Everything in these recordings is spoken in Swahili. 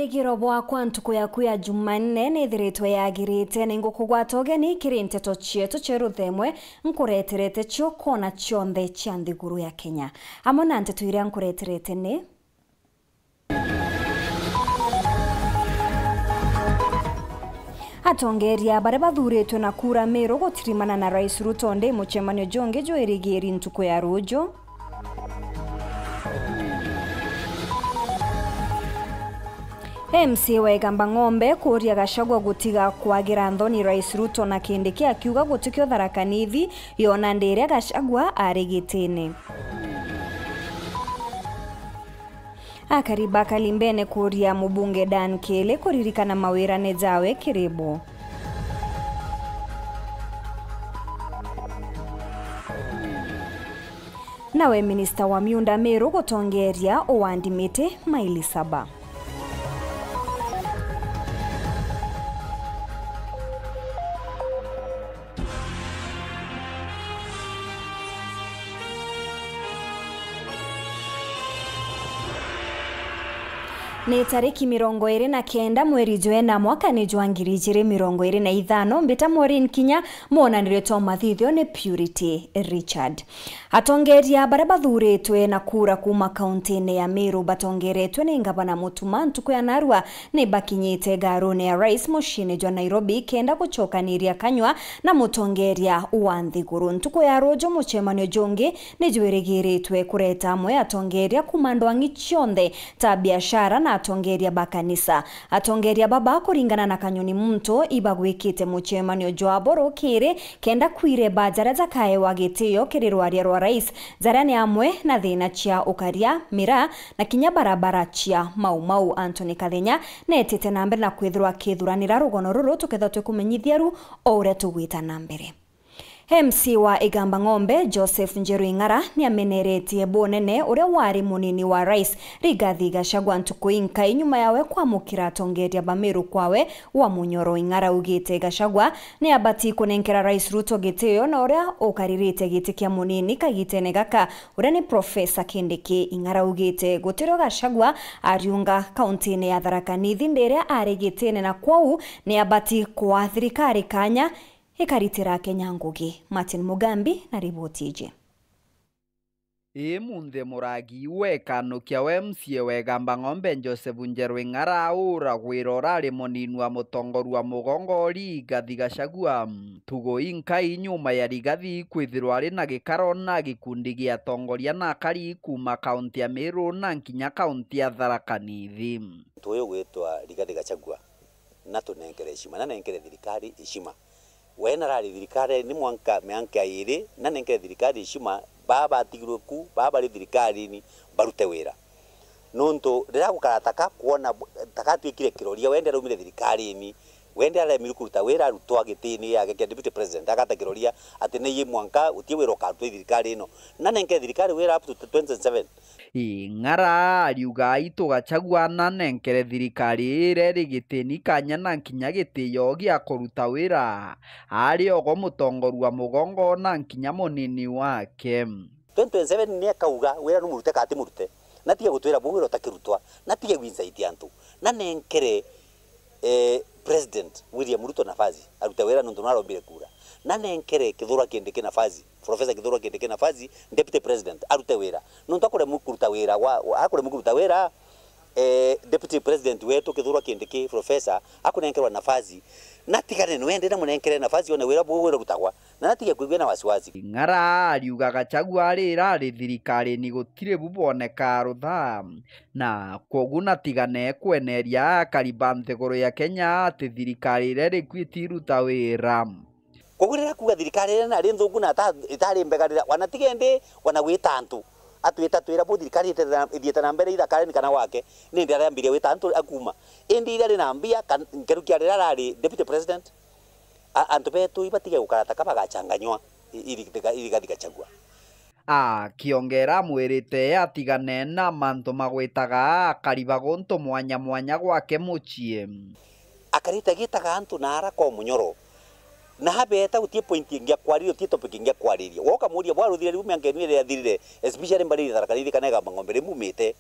Mwirigiro bwakwa ntuku yaku ya Jumanne nithiritwe yagirite ningo kugwata ugeni kiri nteto cietu ceru themwe nkureterete cio kona cionthe cia nthiguru ya Kenya. Amo na nteto iria nkureterete ni atongeria bare bathuritwe na kura Meru gutirimana na Rais Ruto ndi mucemanio jonge jwirigiri ntuku ya rujo. MC Wegamba Ng'ombe kuria Gachagua gutiga kwagira nthoni Rais Ruto na Kindiki akiuga gutikio tharakanithi yona ndire Gachagua arigitini. Akariba Kalimbene kuria mubunge Dan Kele kuririkana mawira nezawe kiribu. Nawe Minister wa miunda Meru gutongeria owandimite maili 7. Ni tariki 29 mweri Jwena mwaka ni jwa 2025 mbita Maureen Kinya monanire to mathithio ni Purity Richard. Atongeria bare bathuritwe na kura kuma kaunti-ini ya Meru batongeretwe ni ngavana Mutuma ntuku ya Narua ni bakinyite garone ya Rais mucini jwa Nairobi kenda gucokaniria kanywa na mutongeria wa nthiguru. Ntuku ya rujo mucemanio jongi ni jwirigiritwe kureta amwe atongeria kuma ndwangi cionthe ta biashara na atongeria bakanisa. Atongeria baba kuringana na Kanyoni Muntu ibagwikite mucemanio jwa boro kire kenda kwire bajara zakae wagitio kirirwaria rwa Rais zarani amwe na thina cia ukaria mira na kinya barabara cia Mau Anthony Kathenya netete na mbere na kwithirwa kithuranira rugono ruru tuketha twikumenyithia ru o uria tugwita na mbere. MC wa Igamba Ng'ombe Joseph Njeru Ing'ara ni ameneretie bonene uria wari munini wa Rais Rigathi Gachagua ntuku inka inyuma yawe kwamukira atongeria bameru kwawe wa Munyoro. Ing'ara ugite Gachagua ni abati kunenkera Rais Ruto gitio na uria ukaririte giti kia munini kagitene gaka uria ni Professor Kindiki. Ing'ara ugite gutiro Gachagua ariunga kaunti-ini ya Tharaka Nithi ndere ari gitene na kwau ni abati kwa thirikari kanya ikaritira Kenya Ngugi. Martin Mugambi na riboti ije. Munthe muragi wekano kia MC Wegamba Ng'ombe Joseph Njeru Ing'ara ura gwirora ari munini wa mutongoru wa mugongo Rigathi Gachagua tugo inka inyuma ya Rigathi kwithirwa ari na gikaro na gikundi gia atongoria na akari kuma kaunti ya Meru na nkinya kaunti ya Tharaka Nithi. Tuyo gwitwa Rigathi Gachagua na tunenkere heshima na nenkere thirikari heshima. Wena rari thirikari ni mwanka meanka iri na nenkere thirikari heshima baba atigiruku baba ri thirikari ni barute wira nonto rira gukarataka kuona takatwikire kiroria wende rumire thirikari ni wende ara mirukuruta wira rutwa gitini ya ke deputy president akata kiroria ati ne yimwanka utie wira ukatwe thirikari no na nenkere thirikari wira up to 27. Ing'ara ariuga itu Gachagua na nenkere thirikari iri gitini kanya na nkinya gitio gia kuruta wira ari ogo mutongoru wa mugongo na nkinya munini wake. 27 ni akauga wira numurute kati murute na tige gutwira bugiro takirutwa na tige gwinsaiti antu na nenkere president William Ruto nafasi aruta wira nundu narombire kura na nenkere Kithura Kindiki nafasi Professor Kithura Kindiki nafasi deputy president arute wira nundu akore mukuruta wira akore mukuruta wira deputy president wetu Kithura Kindiki professor akunenkerwa nafasi na tigane nwende na munenkere nafasi ona wira bugwira rutagwa na natige kwigwe na wasiwasi. Ing'ara ariuga Gachagua ari thirikari ni gutire buboneka rutha na kogu na tigane kweneria kariba nthiguru ya Kenya ati thirikari iri kwitiruta wira. Kugurira kuga thirikari na ri nthungu na itari mbegarira wanatigende wanawita antu atwita twira bu thirikari ithieta na mbere ithakari kana wake ni ndi arambiria wita antu akuma indi ira ri nambia nkerukia rira rari deputy president antu betu ibatige gukarata kabagachanganywa Rigathi Gachagua. Kiongera mwirite atigane na manto magwitaga akariba gonto mwanya gwake muchie akarita gitaga antu na ara ko Munyoro na habeta utie point ingia kwaririo tie topic ingia kwaririo woka muria bwaruthire riu mianke nwire athirire especially mbari Tharaka Nithi kana Igamba Ng'ombe rimumite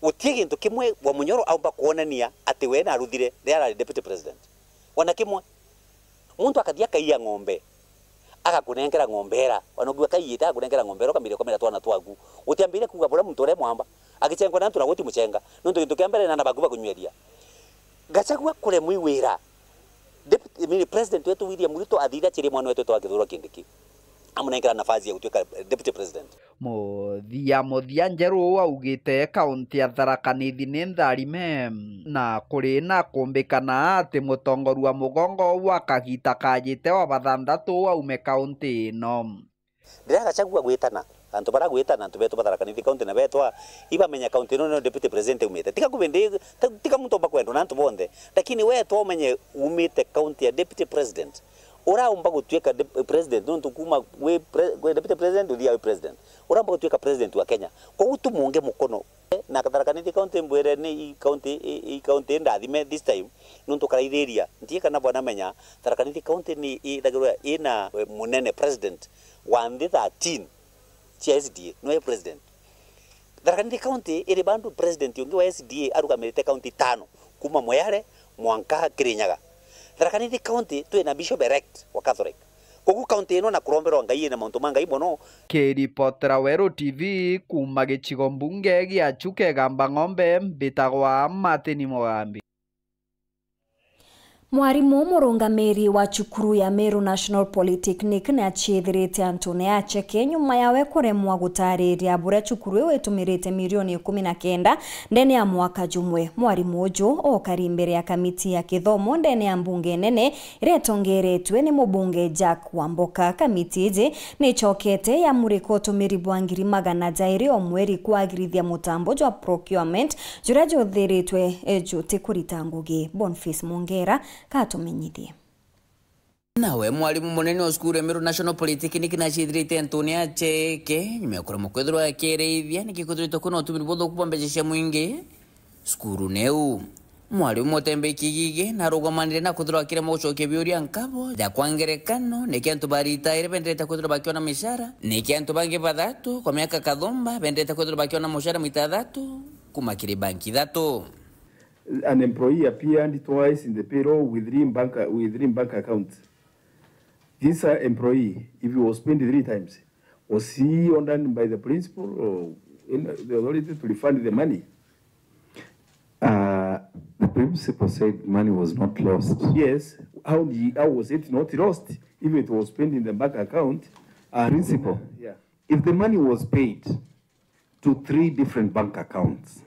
utie gintu kimwe wa Munyoro aumba kuonania ati we na ruthire rĩa deputy president wana kimwe muntu akathia kaiya ng'ombe agakunengera ng'ombera wanogwa kaiyita akunengera ng'ombera kamire komera twana twagu utiambire kuga bora muntu ore mwamba agicengwa na ntura guti mucenga nundu gintu kiambere na nabaguba kunyweria Gachagua kure muiwira deputy president wetu William Ruto athira chiri mwana wetu twagithurwa kindiki amunengera nafasi ya gutwika deputy president muthia njeru augite kaunti ya Tharaka Nithi ni ntharime na kuri na kumbikana ati mutongoru wa mugongo wa kagita kajite wa bathandatu aume kaunti no ndira Gachagua gwitana antu bara gwitana antu betu Tharaka Nithi kaunti na betwa iba menya kaunti no deputy president umite tika kubende tika muntu bakwendo na antu bonde lakini we to menye umite kaunti ya deputy president ora umba gutweka president nuntu kuma we deputy president uthia we president ora umba gutweka president wa Kenya ko utumunge mukono na Tharaka Nithi kaunti mbwere ni kaunti ndathime this time nuntu karaithiria ntie kana bwana menya Tharaka Nithi kaunti ni idagirwa ina munene president wa 13 chia SDA no president Tharaka Nithi kaunti iri bandu president yungi wa SDA arugamirite kaunti 5 kuma Moyale Mwanka Kirinyaga Tharaka Nithi kaunti twina bishop elect wa Catholic kogu kaunti ino na kuromberwa ngai na mauntu mangai mono kiripotera Weru TV kuma gicigo mbunge gia Chuke Gamba Ng'ombe mbitagwa Martin Mugambi. Mwarimu murungamiri wa cukuru ya Meru National Polytechnic ni achithirite Antony Acheke nyuma yawe kuremwa gutariria bure cukuru iyo itumirite milioni 19 ndene ya mwaka jumwe. Mwarimu uju okari mbere ya kamiti ya kithomo ndene ya mbunge nene iretongeretwe ni mubunge Jack Wamboka. Kamiti iji ni chokete ya muriko tumiri bwangiri magana jairi o mweri kwagirithia mutambo jwa procurement jura juthiritwe juti kurita ngugi. Boniface Mongera katumenyithie nawe mwalimu munene wa cukuru ya Meru National Polytechnic na chithirite Antony Acheke nyuma ya kuremwa kwithirwa akireithia nikikuthirite kuna utumiri botho kupa mbeca cia mwingi cukuru neu mwalimu Mutembe Kigige na rugomanire na kuthirwa akiremwa gucokia biuria nkabo ya kwa ngerekano niki antu baritaire bendete kuthirwa bakiona mishara niki antu bangi bathatu kwa miaka kathomba bendete kuthirwa bakiona mushara mitathatu kuma kiri banki thatu. An employee appeared twice in the payroll within bank accounts. This employee, if he was paid 3 times, was he ordered by the principal or in the authority to refund the money? The principal said money was not lost. Yes. How was it not lost if it was paid in the bank account? Principal, Yeah. if the money was paid to 3 different bank accounts,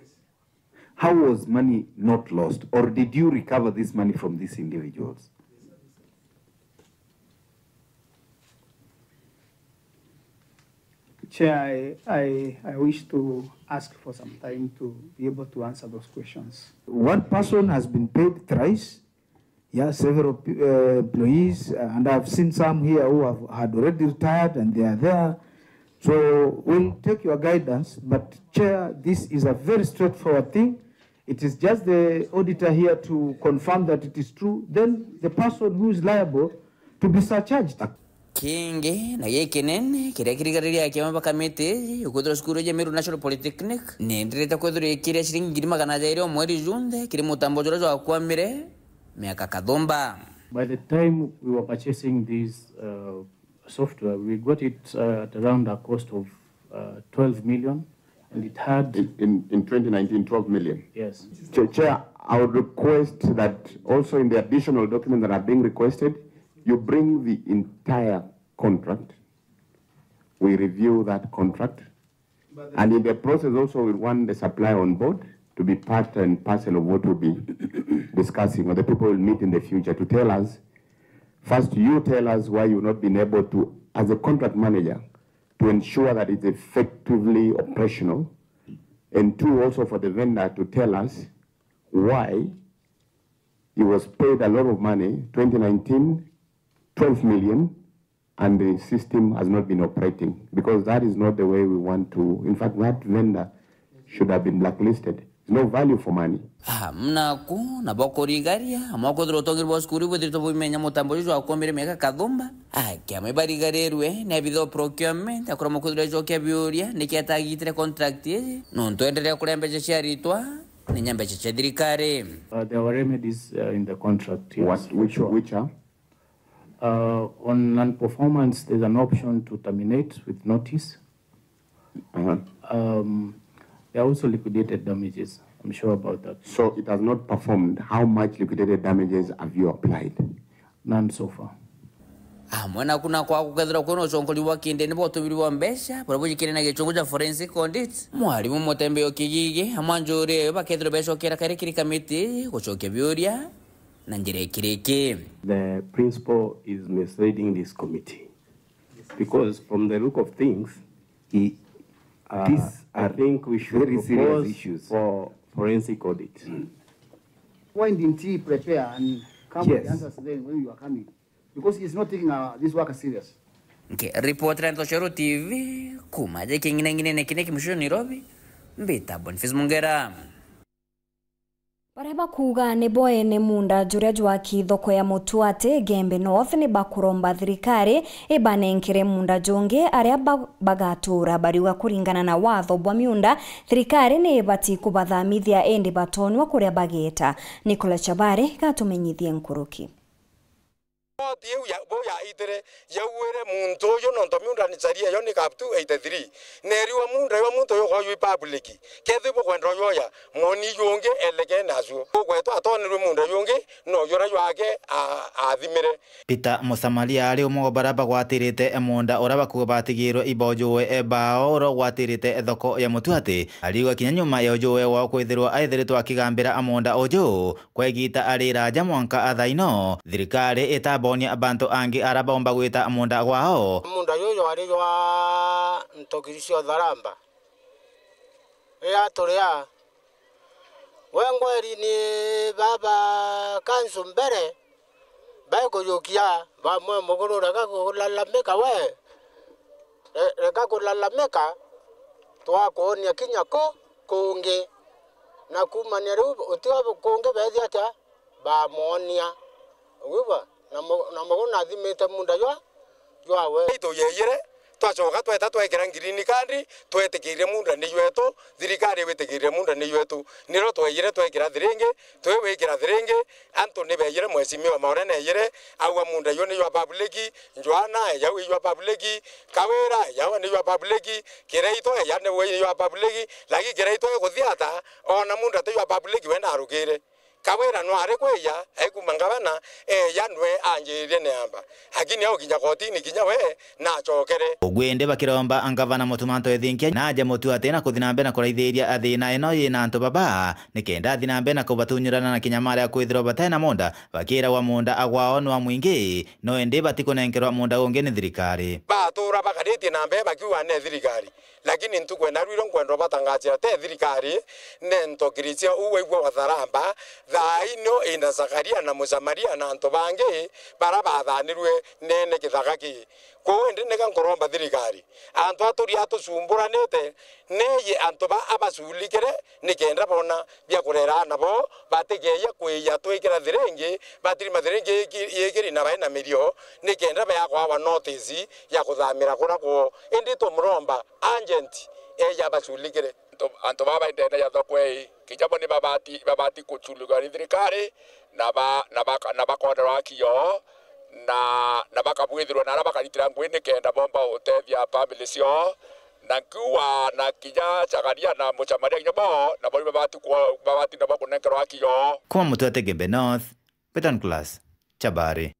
how was money not lost? Or did you recover this money from these individuals? Chair, I wish to ask for some time to be able to answer those questions. One person has been paid thrice. Yeah, several employees, and I've seen some here who had already retired and they are there. So we'll take your guidance, but Chair, this is a very straightforward thing. It is just the auditor here to confirm that it is true. Then the person who is liable to be surcharged. Kingi na giki nene kiria kirigariria kiama kamiti yukuthira cukuru ya Meru National Polytechnic nendirite kwithira ikiria ciringi 200,000 o mweri junthe kiri mutambo jura jwa kwamire miaka kathomba. By the time we were purchasing this software, we got it at around a cost of 12 million. And it had... In 2019, 12 million? Yes. Chair, I would request that also in the additional documents that are being requested, you bring the entire contract. We review that contract. And in the process also, we want the supplier on board to be part and parcel of what we'll be discussing, or the people will meet in the future to tell us. First, you tell us why you've not been able to, as a contract manager, to ensure that it's effectively operational, and 2, also for the vendor to tell us why he was paid a lot of money, 2019, 12 million, and the system has not been operating, because that is not the way we want to. In fact, that vendor should have been blacklisted. no value for money. Mnaku na bokorigaria amokodro tongirwa skuri bwithito bumenya mutambo jwa komire meka kathumba akia mebarigarerwe na bitho procurement akora mokodro jo kya biuria nikiatagitire contract ye no ntoendelea kulembeje ciaritwa ni nyambeje cha thirikari. There were remedies in the contract. Yes. Which are? On non-performance, there's an option to terminate with notice. There are also liquidated damages. I'm sure about that. So it has not performed. How much liquidated damages have you applied? None so far. Mwana kuna kwa kukethera kuno chonkoli wa kinde nibo tubiriwa mbesha barabu jikire na gechongo ja forensic audit mwalimu motembe okigige amwanjore bakethero besho kera kare kiri kamiti gochoke biuria na njire kireke. The principal is misleading this committee because from the look of things I think we should propose issues for forensic audit. Why didn't he prepare and come with the answers then when you are coming? Because he's not taking this work serious. Okay, reporter and Toshoro TV, kumaje kingine ngine nekine kimusho Nairobi, mbita Boniface Mungera. Bareba kuga ni boe ni munda juria jwaki thoko ya Mutuate Gembe North ni bakuromba thirikari ibanenkire munda jonge aria bagatura bariwa kuringana na watho bwa miunda thirikari ni bati kubathamithia endi batonwa kuria bageta. Nicola Chabare gatumenyithie nkuruki. Boya itere yawere muntu yo nonto miunda ni charia yo ni kaptu 83 neriwa munda yo muntu yo koyu public kethe bo kwendro yoya moni yonge elege nazo kweto atonirwe munda yonge no yora yake athimire. Peter Musamalia ari umo baraba gwatirite emunda oraba kubatigirwo ibojowe ebao oro gwatirite thoko ya Mutuate ariwa kinyanyuma ya ojowe wa kwithirwo aithiritwo akigambira amunda ojo kwegita ari raja mwanka athaino thirikari etabonia abantu angi arabomba gwita amunda gwao. Munda yoyo ari wa ntokirisio Tharamba ya toria wengweri ni baba kansu mbere baiko yokia bamwe mogoro raka kulalameka we reka kulalameka twakonia kinyako konge na kumania rubo utiwa konge bezi ata ba monia uba na mogona thimete munda yo we ito yeyere twachoka tweta twekera ngirini kandi twetikire munda ni ywetu thirikari wetikire munda ni ywetu niro tweyire twekera thiringe twewekera thiringe anto ni beyire mwesimi wa maore neyire awa munda yo ni yo public njwana ya we yo public kawera ya ni yo public kireito ya ne we yo public lagi kireito guthiata ona munda te yo public we na rugire kawera no are kweya ekumangabana yanwe anjire neamba hakini au kinya kotini kinya we na chokere ogwende bakiromba angavana mutumanto ethinkia naja Mutuate na kuthinambe na kuraithiria athina eno yina antu baba nikenda athinambe na kubatunyurana na kinyamara ya kwithirwo batena munda bakira wa munda agwao no mwingi no ende batikunenkerwa munda ungi ni thirikari batura bakariti nambe bakiwa ne thirikari lakini ntukwenda rwiro nkwendo batangachira te thirikari ne ntokiricia uwe igwa wa Tharamba thaino ina Zakaria na Musamaria na antu bangi barabathanirwe nene kithagaki ko ende nega nkoromba thirikari antu aturi atucumburanite neye antu ba abasulikire nikenda bona bya kurera nabo bategeya kwiya twikira thiringi batiri mathiringi yekiri na baina mirio nikenda ba kwa notice ya kuthamira kura ko ende to muromba agent eya basulikire antu baba ndenda ya thokwe kijabo ni babati kuchuluga thirikari na bakodera kiyo na bakabwithirwo na bakaritira ngwini kenda bomba utethia family cio na kuwa na kija Zakaria na Musamaria nyabo na bali babati na bakunenkerwa kiyo kuma Mutuate Gembe North Petan Class Chabare.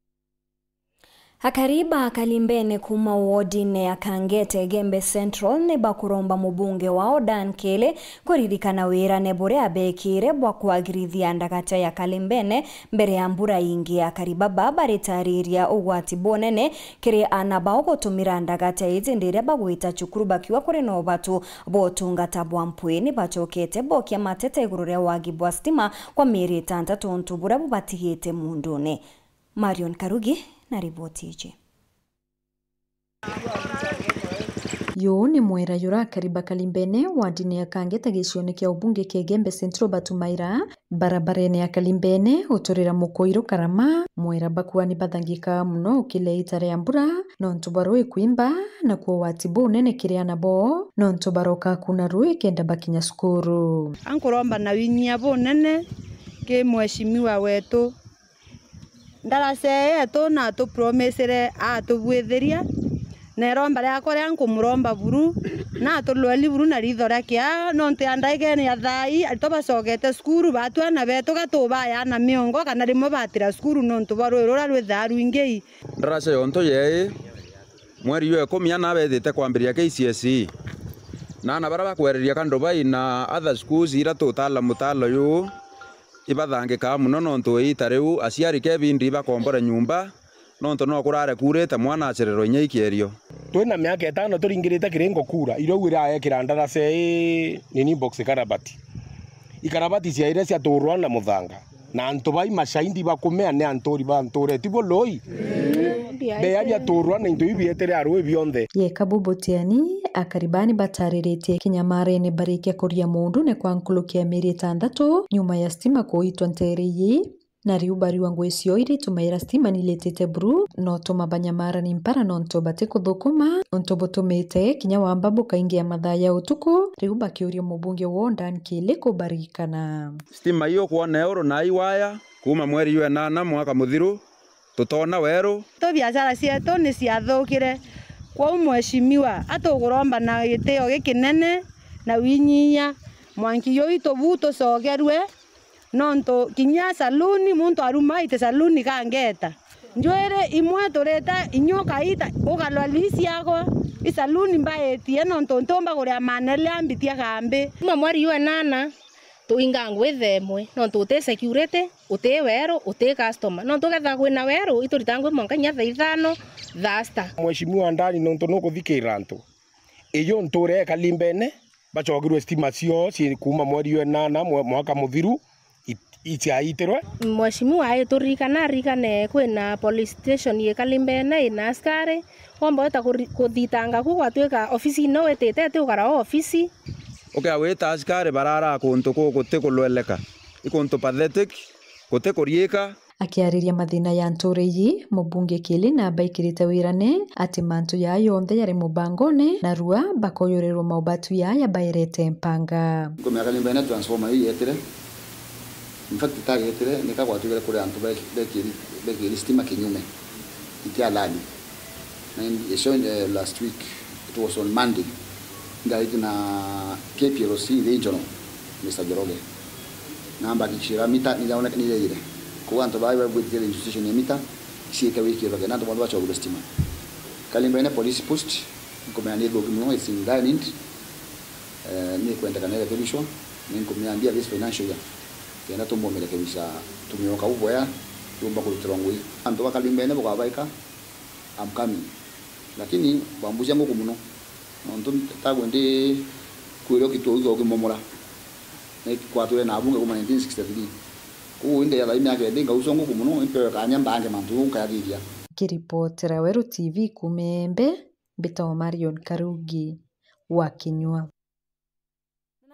Hakariba Kalimbene kuma wodine ya Kangete Gembe Central ne bakuromba mubunge wao Dan Kele kuririkana wira nebore abekire bwa kuagirithia ndagata ya Kalimbene mbere ya mbura ingi ya Kariba baba retariria ugwati bonene kire anabao gutumira ndagata izi ndire bagwita chukuru bakiwa kuri no batu botungata bwa mpweni bachokete bokia matete igurure wagi bwa stima kwa miri tanta tontubura bubatigite mundune. Marion Karugi na ripoti hii. Yu ni mwera yurakariba Kalimbene wardini ya Kangeta gicione kia ubunge kia Gembe Central Batumaira barabarene ya Kalimbene uturira mukoiro Karama mwera bakuani bathangika muno ukile itare ya mbura nontu baro ikuimba na kuo watibu nene kiriana bo nontu baroka kuna rui kenda bakinya skuru ankuromba na winyia bo nene ke mheshimiwa wetu ndarase yetu na tu promisere atubwitheria neromba yakwa yangu muromba buru na tulweli buru na ritho kia nonte andaige ni athai atobacogete skuru batwana beto gatuba ya na miongo kana rimo batira skuru nontu barurura rwitharu ingei ndarase yonto ye mweri yo komia na bethite kwambiria KCSE na bara bakwereria kandu bai na other schools ira tutala mutalo yu ibathangika muno nontu itariu aciari kebindi bakombora nyumba nonto no kurare kurete mwana acerero nyeikierio twina miaka 5 turingirite kiringo kura irogwira ekira ndarase nini box ikarabati cia ire cia turwa na muthanga na antu bai mashaindi bakumea ne antori banture tibo loi be abia turwa na into ibietere arwe bionde ye kabubotiani akaribani batariritie kinyamarene barikia kuria mundu ne kwankulukia miri 6 nyuma ya stima kuitwa nteriyi na riu bariwa ngwecio iri tumaira stima niletete buru no tumabanyamara ni mpara nonto bate kuthukuma onto botumete kinya wamba bukaingia mathaya utuku riu bakiuria mubunge wondan kile kubarikana stima iyo kuona euro na iwaya kuma mweri yue 8 mwaka muthiru tutona weru to biashara cietu ni ciathukire kwa mheshimiwa atuguromba na gitio gikinene na winyinya mwanki yo itobuto sogerwe nonto kinya saluni muntu aruma ite saluni kangeta njwere imwe toreta inyoka ita ugalwalisi yako isaluni mbaetie nonto ntomba kuria manele ambitia gambe mwari yue 8 tuinga ngwithemwe nonto ute security ute wero ute customer nonto getha kwina wero ituritangwe monkanya thaa 5 thasta mheshimiwa ndani nonto no kuthikira ntu iyo nture Kalimbene bachogirwe stima cio ci kuma mwari yue 8 mwaka muthiru itiaiterwe mheshimiwa aiturikana rikane kwina police station ye Kalimbene ina askari omba eta kuthitanga ku gwatwika ofisi no wetete te ukara ofisi aweta askari barara kuntu kuguti kulweleka ikuntu pathetic guti kuriika akiariria mathina ya ntureyi mubunge kili na baikirite wirane ati mantu ya yonthe yari mubangone na rua bakoyorerwo maubatu ya bairete mpanga ngomya Kalimbene transformer hii yetire in fact targetere nikagwatugire kuri antu bekiri stima kinyume itia lani and I showed last week it was on Monday ngaiti na KPLC regional Mr. Joroge namba kichira mita nijaona ile kwa antu bai with the institution ya mita shika wiki roge nando mwa bacho stima Kalimbene police post komanda go kimo is in dining ni kwenda kanele television ni komanda this financial year yana tumbo melekebisa tumioka ubo ya tumba kulitrongwi antu wa Kalimbene bukabaika I'm coming lakini bambuja ngo kumuno nonto tagwende kwiro kitozo okimomora na kwatule na bunga kuma 1963 ku inde ya laimi yake ndinga usongo kumuno impero kanya mbange mantu kayagiria kiripotera Weru TV kumembe Bito Marion Karugi wa Kinyua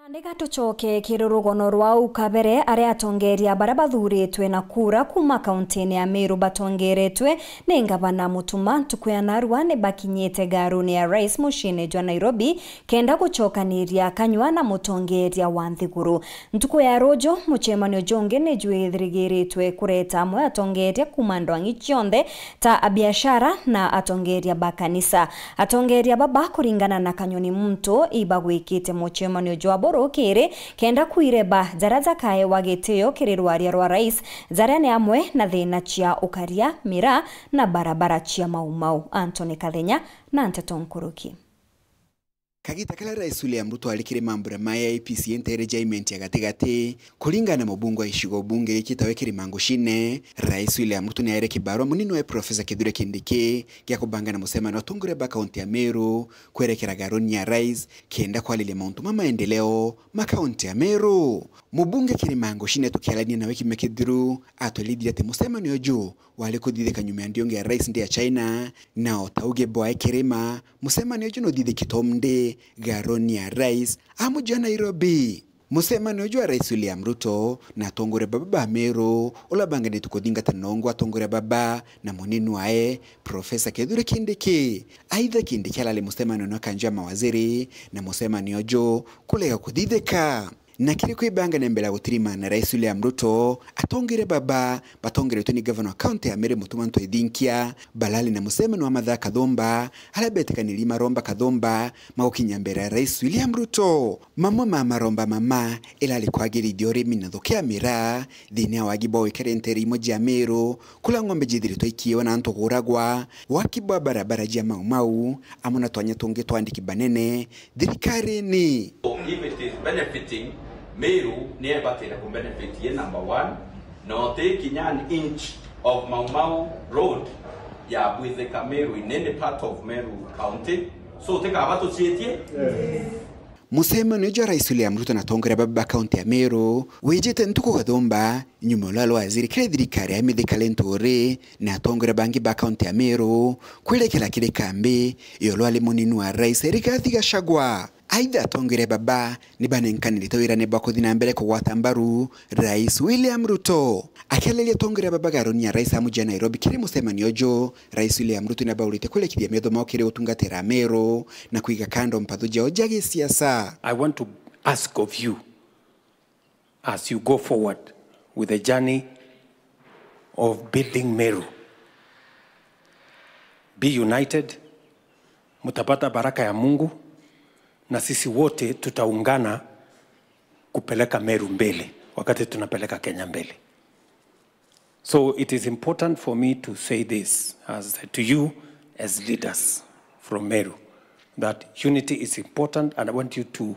Ndega tucoke kirurugono rwa ukabere aria atongeria bara bathuritwe na kura kuma kauntini ya Meru batongeretwe ni ngavana Mutuma Ntukuya Arua ni bakinyite garuni ya rais mucini jwa Nairobi kenda gucokaniria Kanyua na mutongeria wa Nthiguru Ntukuya Rojo muchemanio jonge ni jwithirigiritwe kureta amwe atongeria kuma ndwangi cionthe ta biashara na atongeria bakanisa atongeria baba kuringana na Kanyoni Muntu ibagwikite muchemanio jwa Kere kenda kuireba zaraza kae wagiteo kirirwaria rwa rais zarane amwe na thina chia ukaria mira na barabara chia Maumau Anthony Kathenya na Nteto Nkuruki Kagita kala Rais William Ruto alikire mambura maya IPC entertainment ya gatigati kulinga na mabungo ishigo bunge ikitawekiri mango shine. Rais William Ruto ni aire kibarua munino we Profesa Kithure Kindiki kia kubanga na musema na watongore ba kaunti ya Meru kwerekera garoni ya rais kienda kwa lile mauntu maendeleo makaunti ya Meru. Mubunge kiri mango shine tukialania na weki mekidhiru atolidi yate musema ni oju wale kudidika nyume andionge ya rais ndi ya China na otauge boa kirima musema ni oju no didi kitomde garoni ya rais amuja Nairobi. Musema ni oju wa Rais William Ruto na tongore baba Meru olabanga ni tukodinga tanongo atongore baba na moninu wae Profesa Kithure Kindiki. Aidha Kindiki alale musema ni onaka mawaziri na musema ni oju kulega kudidika. Na kiri kuibanga na mbela gutirima na Rais William Ruto atongere baba batongere tuni governor county ya Meru mutumanto idinkia balali na musema ni wa Madha Kathomba alabeteka nilima Romba Kathomba magokinyambera Rais William Ruto mama Romba mama ila alikwagiri idiore minathokia mira dhini ya wagibo ikarenteri moji ya Meru kula ngombe jidhiri toikiwa na anto kuragwa wakibwa barabara jia mau amuna tuanya tonge tuandiki banene dhirikari ni if it is benefiting Meru never can benefit here number 1 no taking an inch of Mau road ya with the Meru in any part of Meru county so take about to see it musema ni oju Rais William Ruto na tongere baba kaunti ya Meru wejete ntuko Kathomba nyuma ulalo waziri kile thirikari ya mithika lentore na tongere bangi ba kaunti ya Meru kwelekera kile kambi yolo ali muninu wa rais Rigathi Gachagua. Aidha tongere baba ni banenkanile tawira ne bako dina mbele kwa watambaru Rais William Ruto akelele tongere baba garoni ya rais amuja Nairobi kile musema ni ojo Rais William Ruto na baulite kule kidia medo mao kile utungatera Meru na kuiga kando mpathuja ojage siasa. I want to ask of you as you go forward with the journey of building Meru, be united, mutapata baraka ya Mungu na sisi wote tutaungana kupeleka Meru mbele wakati tunapeleka Kenya mbele. So it is important for me to say this to you as leaders from Meru, that unity is important, and I want you to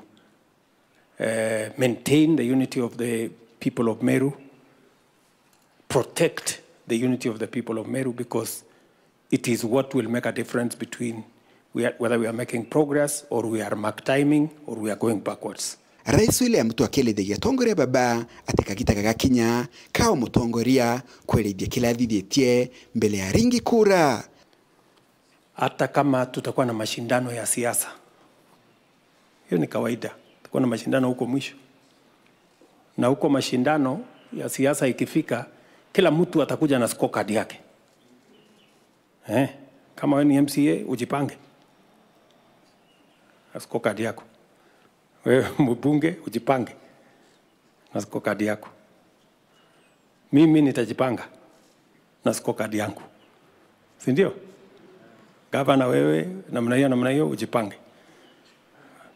maintain the unity of the people of Meru, protect the unity of the people of Meru, because it is what will make a difference between whether we are making progress or we are mark timing or we are going backwards. Rais William Ruto akelethia tongore baba atikagita gagakinya kao mutongoria kwelethia kila thithietie mbele ya ringi kura. Hata kama tutakuwa na mashindano ya siasa, hiyo ni kawaida, tutakuwa na mashindano huko mwisho, na huko mashindano ya siasa ikifika kila mtu atakuja na scorecard yake. Kama wewe ni MCA ujipange na scorecard yako, wewe mbunge ujipange na scorecard yako, mimi nitajipanga na scorecard yangu, si ndio? Gavana wewe namna hiyo ujipange,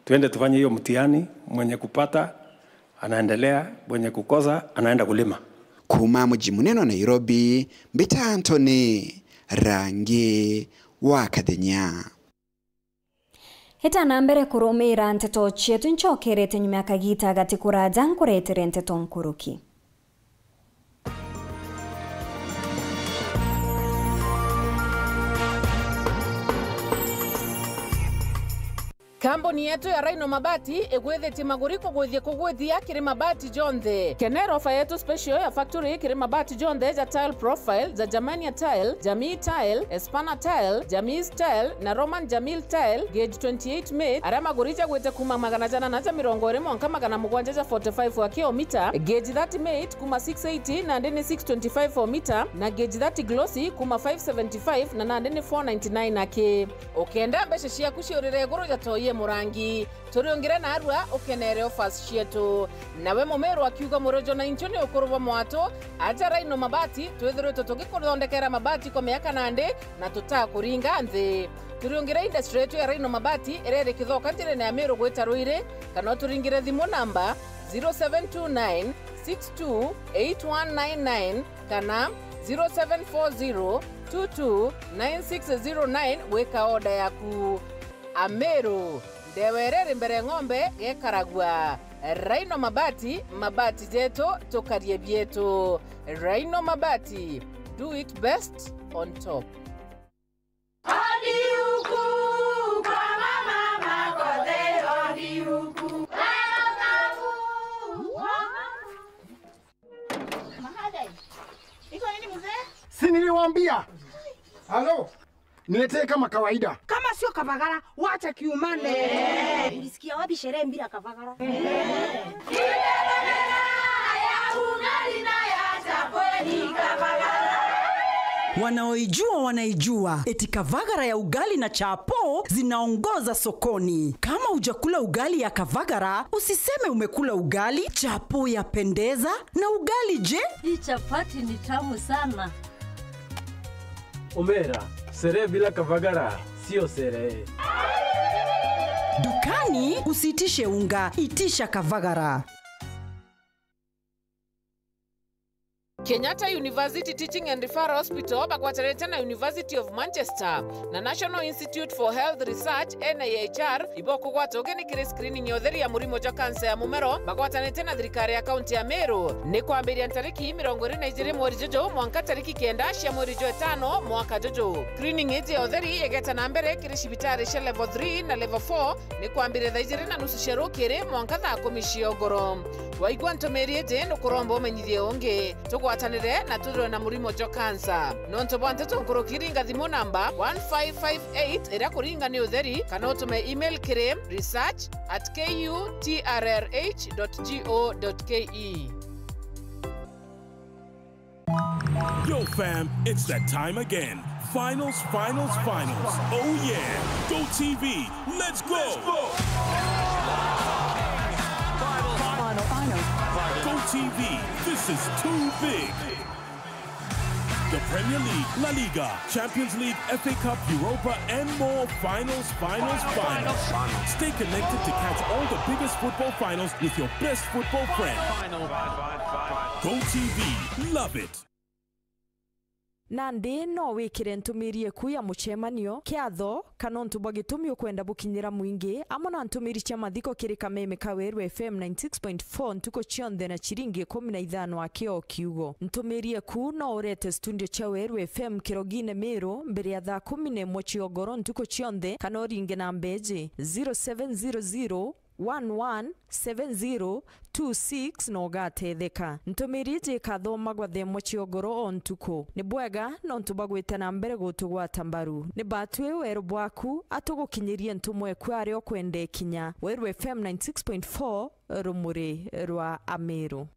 tuende tufanye hiyo mtihani, mwenye kupata anaendelea, mwenye kukosa anaenda kulima. Kuma mji muneno Nairobi, Mbita Anthony, Rangi wa Kadenya. Heta na mbere kurumira nteto chietu nchokerete nyuma kagita gati kuraja nkuretere nteto nkuruki. Kamboni yetu ya Rhino Mabati egwethete maguriko gwethie kugwethia kiri mabati jonthe. Kenero ofa yetu special ya factory kiri mabati jonthe ja tile profile, za Germania tile, Jamii tile, Espana tile, Jamii tile na Roman Jamil tile gauge 28 made. Ara maguricha gwete kuma magana jana na 70 mwanka magana mugwanja ja 45 wa kilomita, gauge 30 made kuma 680 na ndene 625 for meter, na gauge 30 glossy kuma 575 na ndene 499 ake. Okenda mbeshe shia kushirire goro ja toye murangi turiongire na arua ukenere offers cietu nawe Mumeru akiuga murojo na inchoni ukuruva mwato aja Rhino Mabati twethirwe tutugikuthondekera mabati kwa miaka nande na tutakuringa nthi. Turiongire industry yetu ya Rhino Mabati irere kithoka ntirene ya Meru gwita Ruire, kana turingire thimu namba 0729 628199 kana 0740 229609 weka order yaku. Ameru ndewerere mbere ng'ombe gekaragwa. Rhino Mabati, mabati zetu tukarie bietu. Rhino Mabati, do it best on top. Si niliwaambia? Halo? Niletee kama kawaida. Kama sio Kavagara, wacha kiumane. Ulisikia wapi sherehe bila Kavagara? Wanaoijua wanaijua, eti Kavagara ya ugali na chapo zinaongoza sokoni. Kama hujakula ugali ya Kavagara, usiseme umekula ugali. Chapo yapendeza, na ugali je? Hii chapati ni tamu sana. Omera, sherehe bila Kavagara sio sherehe. Dukani usitishe unga, itisha Kavagara. Kenyatta University Teaching and Referral Hospital bakwatana na University of Manchester na National Institute for Health Research NIHR iboko gwatoke ni kire screening yotheri ya murimo ja kansa ya mumero bakwatana na thirikari ya kaunti ya Meru ni kwambiria tariki 22 mweri jojo mwanka tariki 9 cia mweri jo 5 mwaka jojo. Screening ite yotheri yegeta na mbere kire cibitari cia level 3 na level 4 ni kwambiria thaijire na nusu cia rukiri mwanka thaa 10 cia ogoro. Waigwa ntomerie je no kuromba umenyithie ungi tugwatanire na tudro na murimo jo kansa nonto bwante tonkoro kiringa thimu namba 1558 ira kuringa ni utheri kana utume email kire research@kutrh.go.ke. Yo fam, it's that time again. Finals. Oh yeah. Go TV. Let's go. Go TV. This is too big. The Premier League, La Liga, Champions League, FA Cup, Europa, and more. Finals. Stay connected to catch all the biggest football finals with your best football friend. Go TV. Love it. Nandi no wikire ntumirie kuya muchemanio kiatho kana ntubwa gitumi ukwenda bukinyira mwingi amona ntumiri cia mathiko kiri Kameme Kaweru FM 96.4 ntuko chionde na chiringi 15 akio kiugo ntumirie ku no urete studio cha Weru FM Kirogine Meru mbere ya thaa 11 chiogoro ntuko chionde kana ringe na mbeji 0700 117026 no gatetheka ntumirije kathoma gwa themo chiogoro ontuko ni bwega no ntubagwite na mbere gutugwata mbaru ni batwe weru bwaku atugukinyirie ntumwe kwari okwende kinya Weru FM 96.4 rumuri rwa Ameru.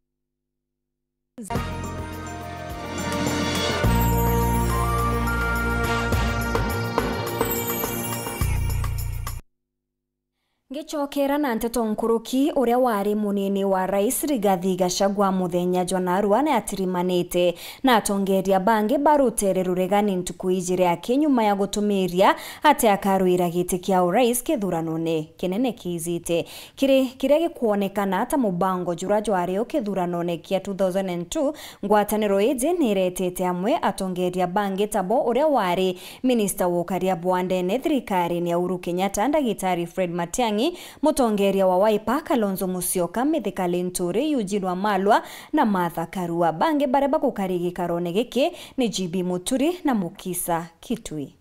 Ngicokera na Nteto Nkuruki uria wari munini wa Rais Rigathi Gachagua muthenya Jonarua na atirimanite na atongeria bangi barutere ruregani ntuku ijire yake nyuma ya gutumiria ate akaruira giti kia urais kithuranone kinene kizite kire gikuonekana ata mubango jura jwari kithuranone kia 2002 ngwataniro ije niretete amwe atongeria bangi tabo uria wari minister wokaria bwandene thirikari ni Uhuru Kenyatta Ndagitari Fred Matiang'i mutongeria wa Wiper Kalonzo Musyoka Mithika Linturi Eugene Wamalwa na Martha Karua bange bareba kukarigi karone giki ni GB Muturi na Mukisa Kitui.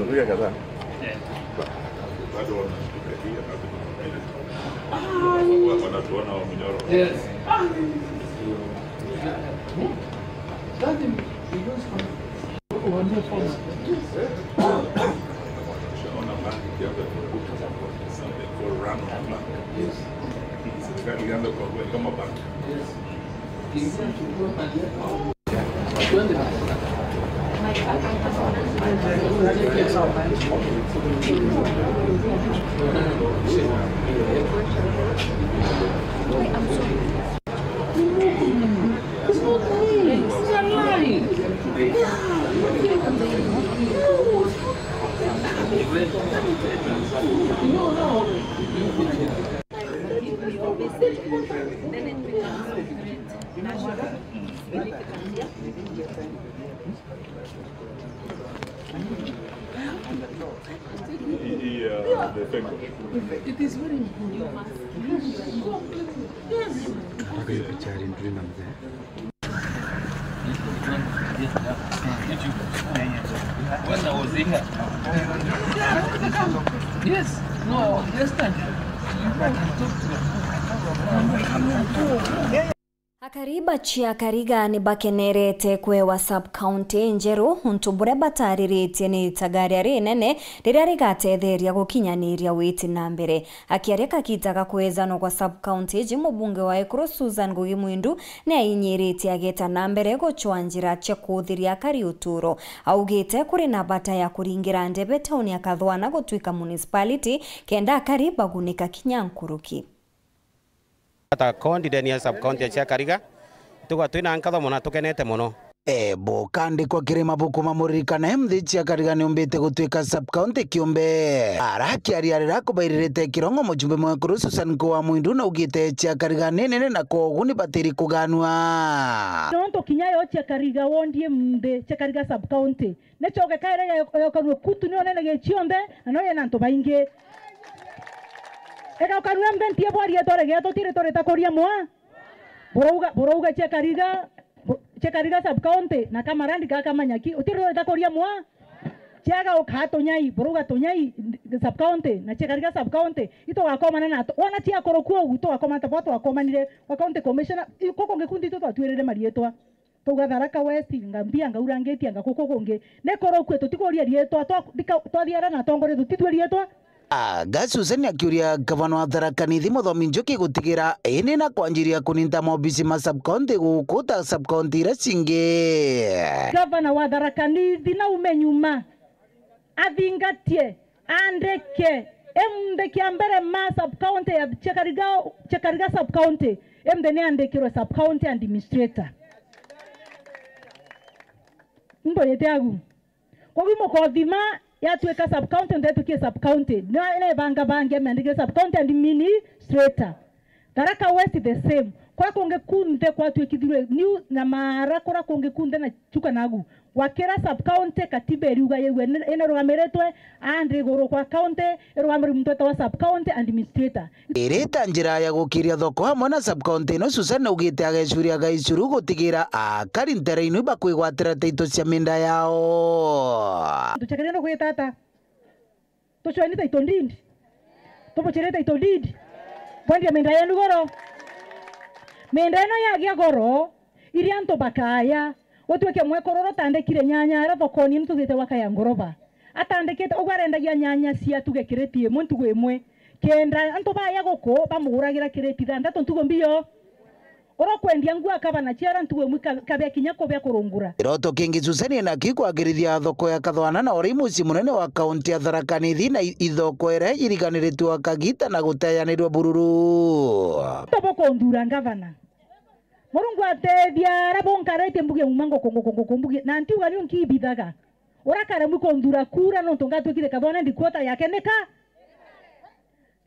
Ndio kadhaa. Wanatuona wa Mnyoro. Yes. It is very important. Yes. When I was here. Yes. No, understand. Akariba chia kariga ni bakenerete kwewa sub-county njeru huntu bure batariritie ni tagari ari nene riria rigatetheria gukinyaniria witi na mbere akiareka kitaga kwezano kwa sub-county jimubunge wa Ekuru Susan Ngugi Mwindu ni ainyiritie ageta na mbere guchwanjira cia kuthiria kari uturo augite kuri na bata ya kuringira ndebe tauni ya Kathwana gutwika municipality kenda akariba gunika kinyankuruki ata kondi ya sub-county ya Kariga tuko twina nkatho mona tukenete muno ebo kandi kwa kirima bukuma muririkana mthi cia Kariga ni umbite gutwika sub-county kiumbe arakiariarira kubairite kirongo mujumbe mwa Ekuru Susan Ngugi Mwindu na ugite cia Kariga nene na kogu ni batiri kuganwa nonto kinyayo cia Kariga wondie mthi cia Kariga sub-county nechoke kaire ya kanwe kutu ni onene gechionde na no yena nto bainge eka kanwe mbentie bwari etore geto tire tore takoria mwa borouga cia Kariga sub-county na kamarandi kaka manyaki utire takoria mwa ciaga ukato nyai borouga to nyai sub-county na cia Kariga sub-county ito gakomana na wana cia korokuo guto gakomana tapoto gakomanire wa county commissioner koko ngekundi to twatwirire marietwa tuga Tharaka West ngambia ngaurangetia ngakoko konge ne korokuo tutikoria rietwa twathiara na tongore tutitwerietwa Susan akiuria gavana wa Tharaka Nithi Muthomi Njuki gutigira ene na kwanjiria kuninta mobisi ma sub-county gukuta sub-county ira cingi gavana wa Tharaka Nithi na umenyuma athingatie andeke emde kiambere ma sub-county ya Kariga sub-county emde ne andekirwe sub-county administrator ndo yeteagu kwa hivyo kodhima ya tuweka sub-county ndetu kia sub-county na ile banga meandike sub-county administrator Tharaka West the same kwa konge kunde kwa tuwekidhirwe new na mara kora konge kunde na chuka nagu wakera sub-county katiba eriuga yewe ene rugameretwe andi goro kwa county rugameri mtota wa sub-county administrator ireta njira ya gukiria thoko hamwe na sub-county no Susan ugite agecuria gaicuru gutigira akari ntere-inu bakwigwatira taito cia minda yao tuchakarendo kwetata tuchwani taito ndindi tupochereta taito ndindi bondi ya minda yenu goro minda eno yagia goro iri anto bakaya otweke mwekororo tandekire nyanya ara thokoni ntugite wakaya ngoroba atandekete ogwarendagia nyanya cia tugekiretie muntu gwimwe kenda anto baya goko bamuguragira kireti thanda tontugo mbio oro kwendia ngua kabana ciara ntugo mwika kabya kinyako bya kurungura iroto kingi Susan na kikwagirithia thoko ya Kathwana na ori muci munene wa kaunti ya Tharaka Nithi na ithoko ere iriganiritwo Kagita na guteyanirwo bururu toboko ndura gavana Morungu atethia rabonkarete mbuge mumango kongo mbuge na ntiuga ni nkibithaga urakara muko ndura kura no tongatwikire Kathwana ndikwota yake neka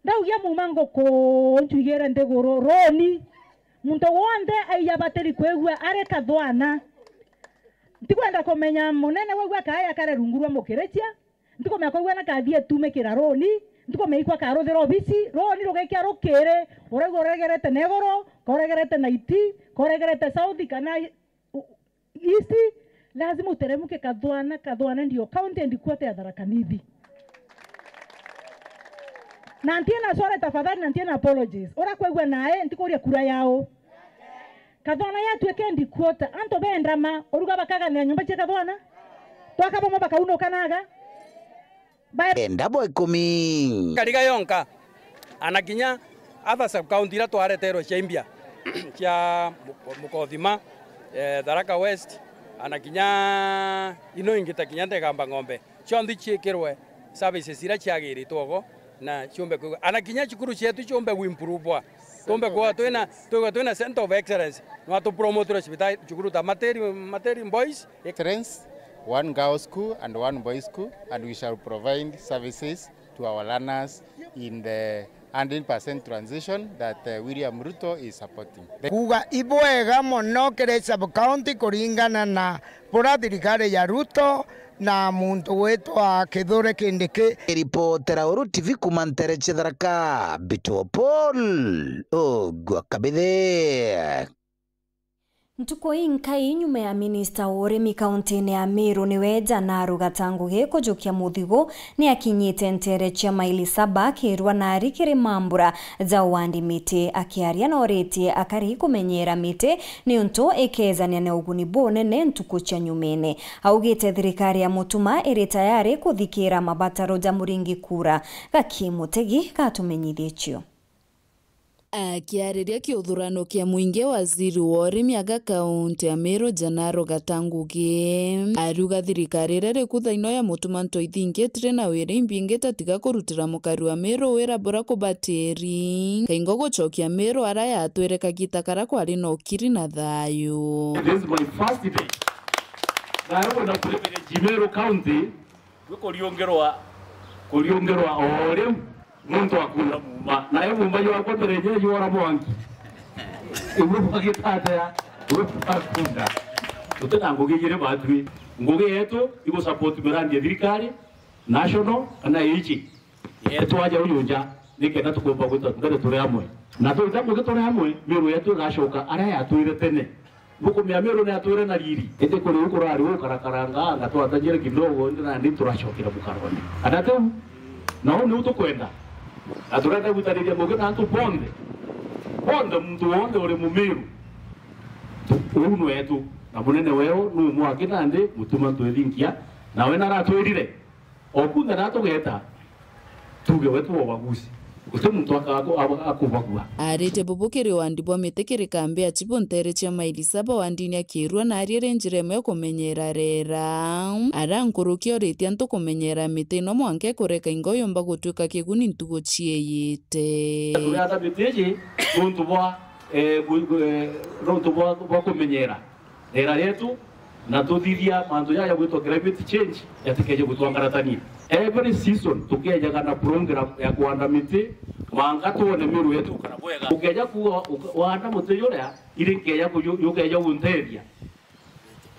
ndaugia mumango ko ntwigere ndegoro roni muntu wonde aiya bateri kwegwa are Kathwana ndikwenda kumenya munene wegwa kaya kare rungurwa mukiretia ndikomenya kwegwa na kathie tumekira roni ndikomeikwa karothera obisi roni rugekia rukire uregerete negoro koregerete naiti koregerete south kana east lazima uteremuke Kathwana ndio county ndikwete ya Tharaka Nithi na ntiena sore tafadhali na ntiena apologies ora kwegwa nae ntikoria kura yao Kathwana yatweke ndikwota anto bendama oruga bakaga na nyumba cia Kathwana twakaboma bakauno kanaga endabo 10 Kariga yonka anakinya other sub-county ira twareterwo ciaimbia cia Mukothima Tharaka West anakinya ino ingita kinya Ntegamba ng'ombe cionthi ciikirwe services ira ciagiritwo go na ciumbe kwa anakinya cukuru cietu ciumbe guimprove tumbe kwa twina center of excellence no to promote hospital cukuru ta materi boys excellence, one girls school and one boys school, and we shall provide services to our learners in the 100% transition that William Ruto is supporting. Kuga ibwega mono kere sub-county kuringana na pura thirikari ya Ruto na muntu wetu wa Kithure Kindiki. Ripotera Uru TV kumantere Tharaka Bito Paul Ogwakabithe. Ntuko inkai nyume ya minista urimi kaunti-ini ya Meru niwe Janar Gatangugi kujukia muthigo ni akinyite ntere chia maili 7 kirwa nari kiri mambura za uwandi miti akiaria na oreti akari kumenyera miti ni unto ekezania na uguni bonene ntuko cha nyumene augite thirikari ya mutuma iri tayari kuthikira mabataro ja muringi kura gakimutegi katumenyithie cio. Akiariria kiuthurano kia muingi waziri wa urimi aga kaunti ya Meru Janar Gatangugi aruga thirikari rere kuthaino ya mutuma ntoithingitire na wira imbingita tiga kurutira mukari wa Meru wira bora kubatiri kaingo gucokia Meru ara yatwire kagita kara kwari no kiri na thayu. This is my first day. Nayo na kulemere Meru County kuriongerwa ore muntu akula muma naye mumba yo akotereje yo ara mwangi ibu bagitata ya akunda tutango gigire batwi ngoge yetu iko support brand ya thirikari national kana ichi yetu aja uyunja nikenda tukomba gwita ngare turi hamwe na tutambo gitore hamwe Meru yetu gashoka ara yatwire tene buko mya Meru na atwire na riri ete kuri ukurari ukarakaranga ngatwatanjire kidogo ndina ndi turashokira mukaroni adate nao ni utokwenda aturenda gutariria muge na antu bonde mtu wonde uri mu Meru uno yetu na munene weo nu mwaki nande mutuma twethinkia nawe naratwirire okunda natugeta tuge wetu wagusi utemuntu akubagua arite bubukiri wandibwa mitekere kambe achipo ntere chia maili 7 wandini akirwa na ariere njire mwe kumenyera rera arankurukia oriti antu kumenyera mite no mwanke kureka ingoyo mba gutuka kiguni ntugo chieyite ata biteje muntu bwa kumenyera rera letu na tuthithia manzo ya gwitwa climate change yatikeje gutwangaratania every season tukeja kana program ya kuanda miti manga tuone Meru yetu kana bwega ukeja ku wanda muti yuria irinkeja ku yukeja unteria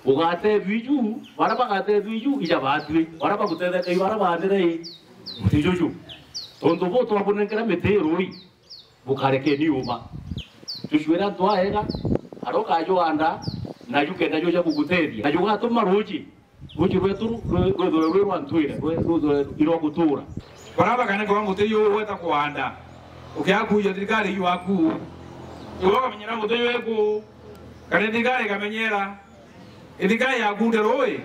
ugate biju baraba gate biju ija batwi baraba gutete kai baraba andere muti juju tondo bo to abonekera miti roi bukareke ni uba tushwera twaega aroka jo anda na yukenda jo kuguteria na yuga to maruji buji rwetu rwe ntwire rwe iro gutura baraba kana kwa muteyo weta kuanda ukiakuja thirikari yu aku ugoka menyera muteyo eku kana thirikari kamenyera thirikari yakunde roi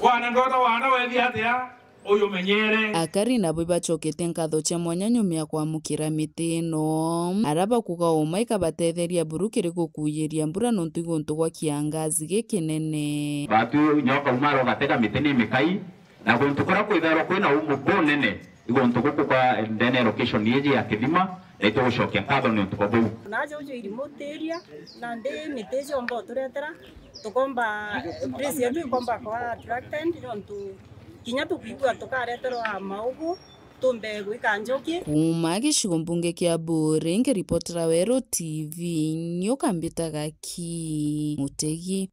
wana ndota wana wethi atia uyu menyere akari nabo bachokete nkatho cha mwanyanyumia kwamukira miti no araba kugauma ikabatetheria burukire gukuyeria mbura no ntigonto gwa kiangazi gikinene batu nyoka umaro gateka miti ni mikai na gontukora kwitharo kwina umubo nene igonto gukwa ndene location yeje ya kithima eto gushokia nkatho ni ntuko bu naje ujo irimoteria na nde miteje ombo turetera tukomba presi yetu ikomba kwa attractant ntu kinya tukigua tukareterwa maugu tumbe gwikanjoki kuma gicigo mbunge kia Bure ngiripotera Wero TV nyukambitaga ki mutegi.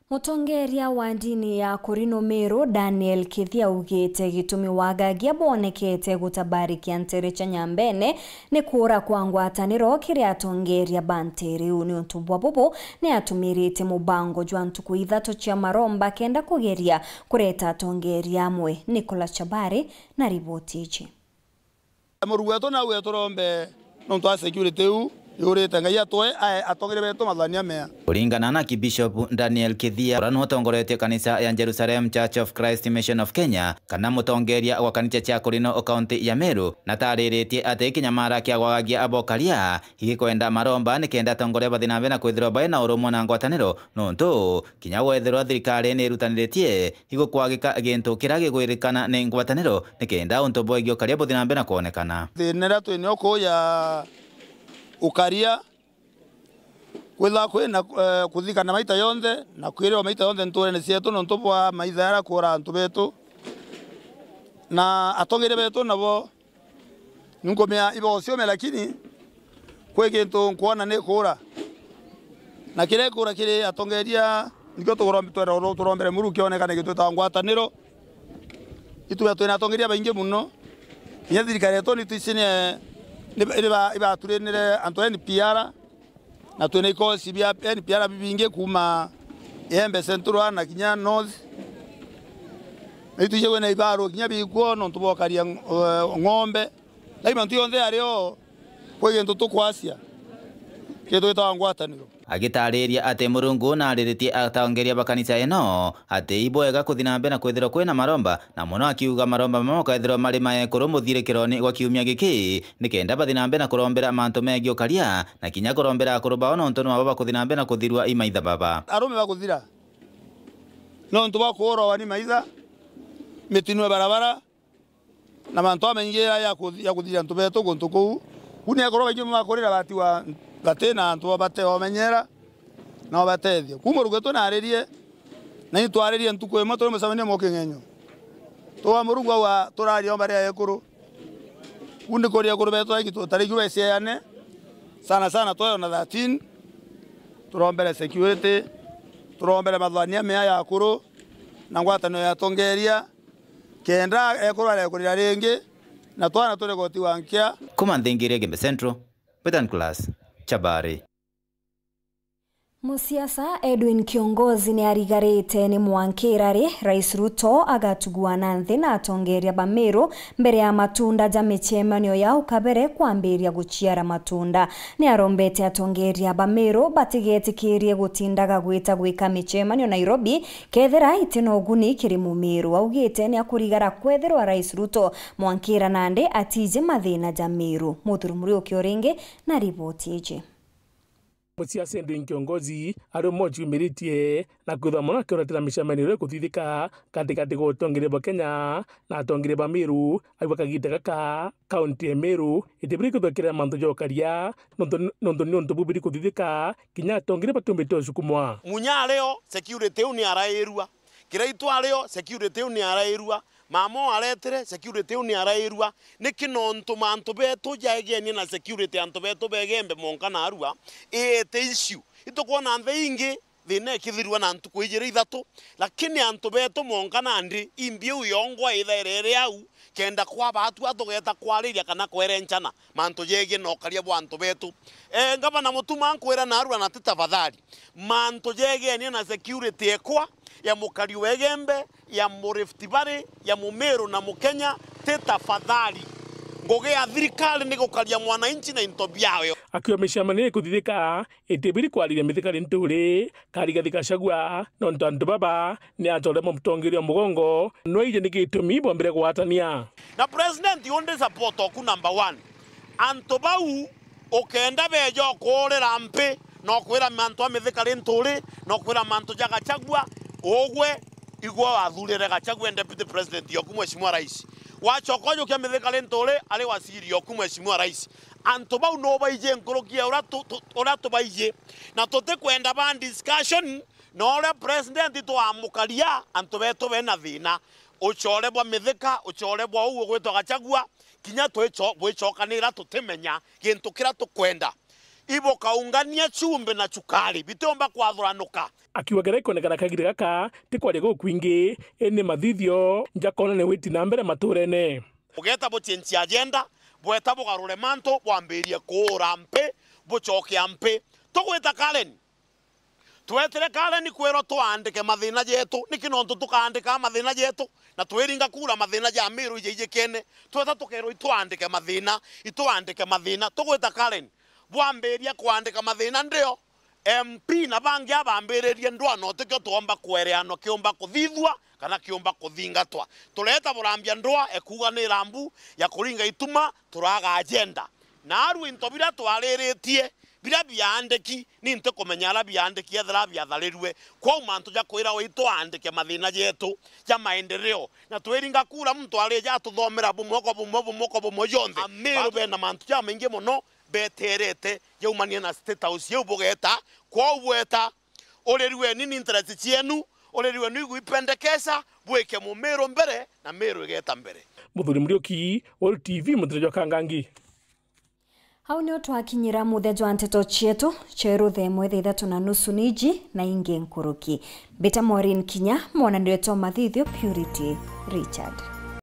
Mutongeria wa ndini ya Kurino Meru Daniel Kithia ugite gitumi wagagia bonekete gutabarikia ntere cha nyambene ni kura kwa ngwataniro kiria atongeria banteri uni utumbwa bubu ni atumirite mubango jwa ntuku ithato chia maromba kenda kugeria kureta atongeria amwe. Nicolas Chabari na riboti ichi. Muruweto na weto rombe nonto security u yurite ngai atwe atongere beto mathania mea kuringana na Bishop Daniel Kithia urano utongoretie kanisa ya Jerusalem Church of Christ Mission of Kenya kana mutongeria wa kanisa cha Kurino kaunti ya Meru na tariritie ati kinyamara kia gwagagia abokaria higikwenda maromba ni kenda tongore bathina bena kwithirwa bae na urumo na ngwataniro nonto kinya gwethirwa thirikari ni rutaniritie higokwagika gintu kiragi gwirikana ni ngwataniro ni kenda untobo igio karia bathina bena kuonekana thinera twine okuya ukaria kwitha kwina kuthikana maita yonthe na kwirwa maita yonthe nturene cietu no ntubwa maithara kura antu betu na atongere betu nabo nungomea ibo siome lakini kwe kintu nkuona ni kura na kire kura kire atongeria nikyo turombere muru kionekane gitu tangwataniro itu twina atongeria baingi muno nya thirikari yetu ni tuicine iba turenire Antoine Piara na twina ikosi bia Piara bibinge kuma Embe Central na kinya North itu yewe na ibaro kinya bikuo no tubokaria ng'ombe lakini mtu yonde areo kwe kintu tukwasia kintu tangwataniro agitariria ati Murungu na ariritie atongeria bakanisa eno ati ibwega kuthina mbere na kwithirwo kwina maromba na muno akiuga maromba mamokaithirwo mari maekuru muthirikironi gwa kiumia giki nikenda bathina mbere na kurombera mantu mengi ukaria na kinya kurombera akuru bao no ntonu abo kuthina mbere na kuthirwa imaitha baba arume bakuthira no ntu bakoro wani maitha mitinwe barabara na mantu amenyera ya kuthira ntu beto gontu ku uni akoro baje makorera bati wa batena ntu bate omenyera na batethio kumuruge to naririe na ni twaririe ntu ko emato mesamene mokengenyo to wa Murungu wa turari ombare ekuru undi koria kuru beto ikito tariki wesiane sana to na 13 turombere security turombere madhania mea ya kuru na ngwatano ya tongeria kenda ekuru ale kurira ringi na twana tore goti wankia kuma ndingire Gembe Central Petan Class Chabari. Musiasa Edwin Kiongozi ni arigarite ni Mwankirari Rais Ruto agatuguana nthi na atongeria Bamiru mbere ya matunda ja michemanio ya ukabere kwambiria guchiara matunda ni arombete atongeria Bamiru batigetikirie gutindaga gwika michemanio Nairobi kethera itino guni kiri Mumiru augite ni akurigara kwethirwa Rais Ruto Mwankira nande atije mathina ja Miru muthurumuri ukioringe na ripoti ije. Musiasa Edwin Kiongozi ari mochi umiritie na kutha mona kioratira mishamaniro kuthithika katikati gotongeria Kenya na atongeria Bamiru aiwa kagite gaka kaunti ya Meru itibiri kuthokera mantu jokaria nonto bubiri kuthithika kinya atongeria batumbito sukumwa munya leo security uni arairua kiraitwa leo security uni arairua mamo aretere security uni arairua nikinonto manto beto jageni na security anto beto begembe monkana arua ete issue itokona nthingi thine kithirwa na ntuko ijire ithatu lakini anto beto monkana andi imbie uyongwa itherere au kenda kwa batu atogeta kwariria kana kwerenchana manto jege no karia bwa anto beto ngabana mutuma nkwira na arua na titafadhali manto jege ni na security ekwa ya mukari wegembe ya Rift Valley ya Mumeru na Mukenya tafadhali ngoge ya thirikari ni gukaria mwananchi na into biawe akiwa mishamanire kuthithika itibiri kwariria mithikari nturi karigathika Gachagua no ntandu baba ni atoremo mutongeria mugongo no ije ni gitumi bombere gwatania na president yonde support oku number 1 anto bau okenda bejo korera mpe no kwira manto amithikari nturi no kwira manto ja Gachagua ogwe igwa athurire Gachagua deputy president yoku mheshimiwa rais wachokojo kia mithikari nturi ari wasiri yoku mheshimiwa rais anto bau no baije nkorokia ora to baije na tote kwenda ban discussion no le president to amukaria anto beto bena thina uchore bwa mithika uchore bwa uwe gwetwa Gachagua kinya bwicokanira tutimenya gintu kira tukwenda ibo kaungania chumbe na chukari bitomba kwathuranuka akiwa gereko nekana kagire gaka tikwari go kwingi ene mathithio njakona ne witi na mbere maturene ugeta bo change agenda bweta bo garure manto bwambirie kura mpe bucokia mpe tugwita Karen twetere Karen kwero twandike mathina jetu nikinonto tukandika mathina jetu na tweringa kura mathina ja Miru ije kene tweta tukero itwandike mathina tugwita Karen bwambiria kwandika mathina ndio MP na bangi abambiririe ndwano tikyo tuomba kwereano kiomba kuthithwa kana kiomba kuthingatwa tuleta burambia ndwa ekuga ni rambu ya kuringa ituma turaga agenda na aru intobira twariritie bira biandiki ni nte kumenyara biandiki ethera biatharirwe kwa mantu ja kwira wito andike mathina jetu ja maendeleo na tweringa kura mtu arija tuthomera bumoko yonthe Amiru bena mantu ja maingi muno beterete yaumania na state house yubugeta kwa ubweta oreriwe nini interest cienu oreriwe nigu ipendekeza bweke mu Meru mbere na Meru igeta mbere. Muthuri Muriuki, World TV, Muthuri Kangangi. Hau nio twakinyira muthejo wa nteto cietu cheru themwe thaa 3:30 niji na ingi nkuruki. Beta Maureen Kinya, mwana ndio Tom Mathithio, Purity Richard.